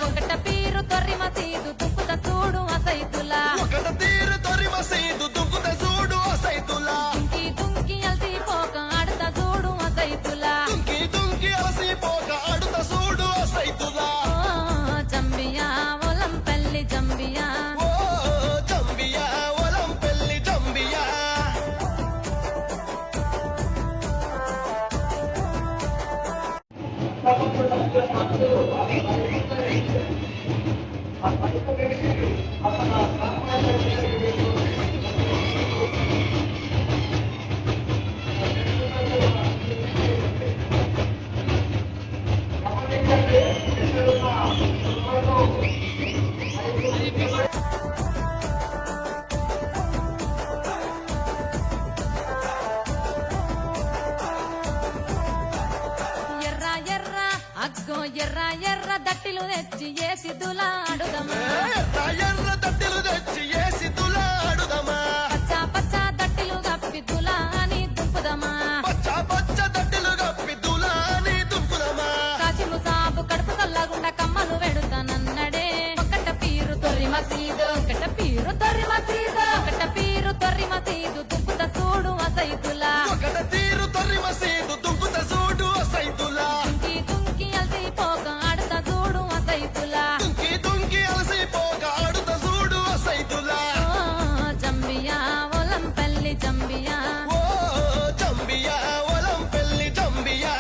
ఒకట పీరు తొర్రి మసీదు దుక్కుత చూడు అసైతులా ఒకట తీరు తొరి మసీదు దుక్కుత చూడు అసైతులా దుంకి దుంకి అల్సి పోక ఆడత చూడు అసైతులా దుంకి దుంకి అలసిపోక అడుత చూడు అసైతులా జంబియా ఒలం పెళ్లి జంబియా ఓ జంబియా ఒలం పెళ్లి జంబియా ఎర్ర ఎర్ర అగ్గో ఎర్ర ఎర్ర దట్టిలు తెచ్చి ఏసిదులా అడుదమా ఎర్ర ఎర్ర దట్టిలు తెచ్చి ఏసి తులాడుదమా పచ్చ పచ్చ దట్టిలు గప్పి దులా అని దుంపుదమా పచ్చ పచ్చ దట్టిలు కప్పి తులాని దుంకుదమా కాచిము సాబు కడుపు చల్లగుండా కమ్మలు వెడుతానన్నడే ఒకట పీరు తొర్రి మసీదు ఒకట పీరు తొర్రి మసీదు ఒకట పీరు తొర్రి మసీదు దుక్కుత చూడు అసైతులా ఒకట తీరు తొర్రి మసీదు దుంకుత చూడు అసైతులా దుంకి దుంకి అల్సి పోక ఆడత చూడు అసైతులా దుంకి దుంకి అలసిపోక అడుత చూడు అసైతులా జంబియా ఒలం పెళ్లి జంబియా ఓ జంబియా ఒలం పెళ్లి జంబియా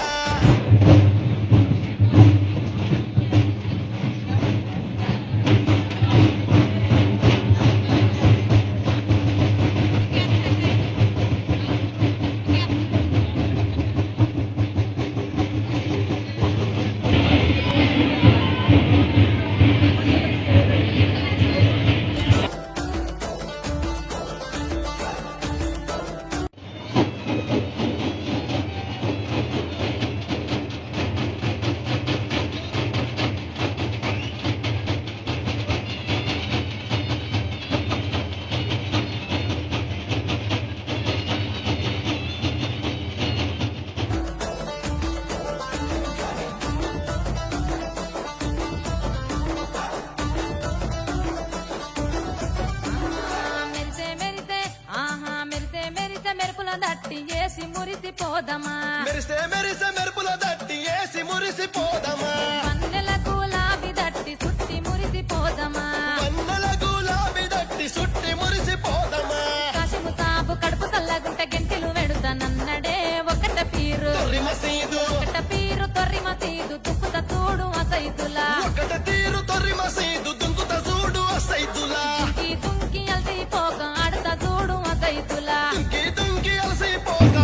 మెరిసే మెరిసే ఆహా మెరిసే మెరిసే మెరుపుల దట్టి ఏసి మురిసిపోదమా మెరిసే మెరిసే మెరుపుల దట్టి ఏసి మురిసిపోదమా వన్నెల గులాబీ దట్టి సుట్టి మురిసిపోదమా వన్నెల గులాబీ దట్టి సుట్టి మురిసిపోదమా కాశిము సాబు కడుపు చల్లగుంట గెంటిలు వెడుతానన్నడే ఒకట పీరు తొర్రి మసీదు ఒకట పీరు తొర్రి మసీదు దుక్కుత చూడు అసైతులా ఒకట తీరు తొర్రి మసీదు దుంకుత చూడు అసైతులా దుంకి దుంకి అల్సి పోక ఆడత చూడు అసైతులా దుంకి దుంకి అలసిపోక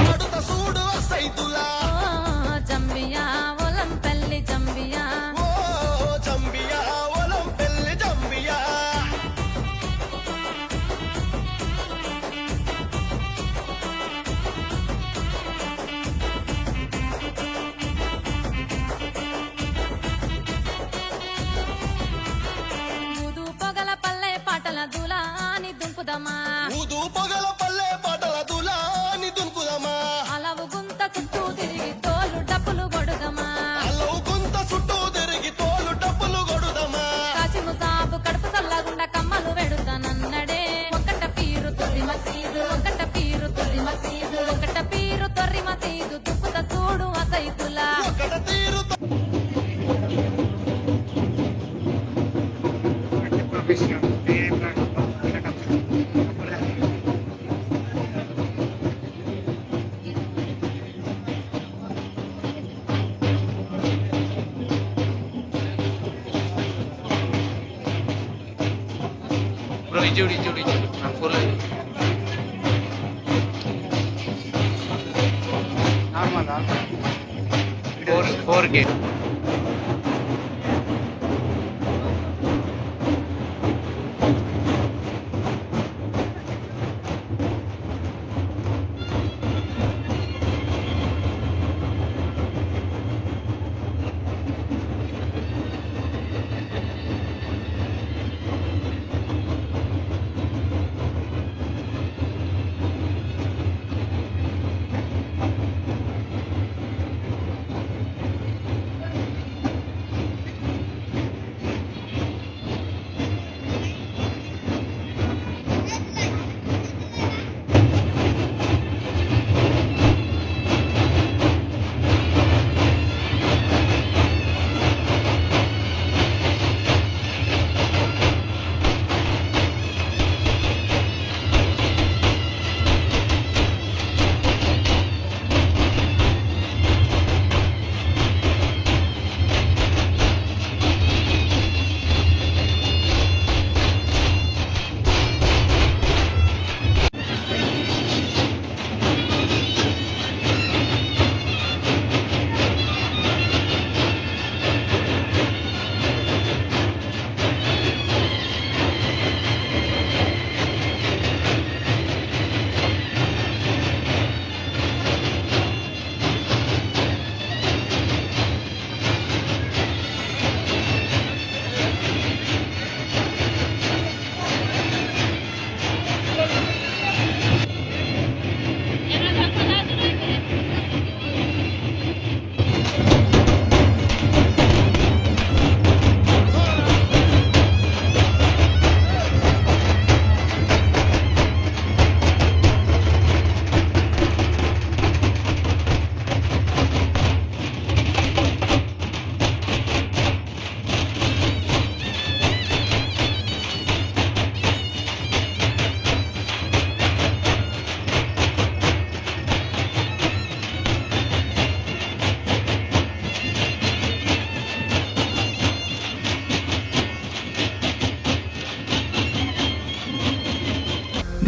అడుత చూడు అసైతులా జంబియా ఒలం పెళ్లి జంబియా ఓ జంబియా ఒలం పెళ్లి జంబియా ఊదు పొగల పల్లె పాటల దులా అని దుంపుదమా ఊదు పొగల పల్లె పాటల దులాని దున్కుదమా అలవు గుంత చుట్టూ తిరిగి తోలు డప్పులు కొడుదమా అల్లవు గుంత చుట్టూ తిరిగి తోలు డప్పులు కొడుదమా కాచిము సాబు కడుపు చల్లగుండా కమ్మలు వెడుతానన్నడే ఒకట పీరు తొర్రి మసీదు ఒకట పీరు తొర్రి మసీదు ఒకట పీరు తొర్రి మసీదు దుక్కుత చూడు అసైతులా ఒకట తీరు Bro, hijau, hijau, hijau. Full aja. Normal, normal. 4K.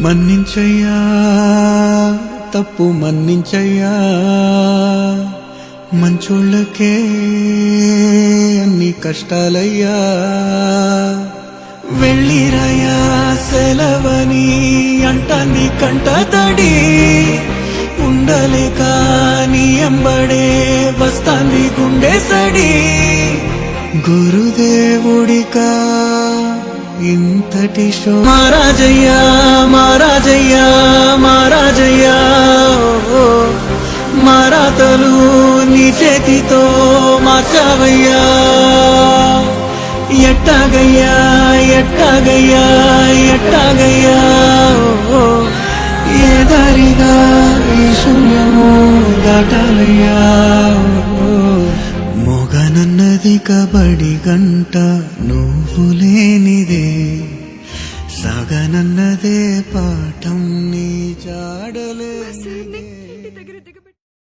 మన్నించయ్యా తప్పు మన్నించయ్యా మంచోళ్ళకే అన్ని కష్టాలయ్యా వెళ్ళిరయ్యా సెలవని అంటాన్ని కంట తడి ఉండలేక నీ ఎంబడే వస్తాంది గుండె సడి గురుదేవుడికా ఇంతటి షో మహారాజయ్యా మహారాజయ్యా మహారాజయ్యా ఓ, మారాతలు నీ చేతితో మార్చావయ్యా ఎట్టాగయ్యా ఎట్టాగయ్యా ఎట్టాగయ్యా ఓ, ఏ దారిగా ఈ శూన్యము దాటాలయ్యా ఓ, మొగనన్నది కబడి గంట నువ్వు లేనిదే సగనన్నదే పాఠం నీ జాడలే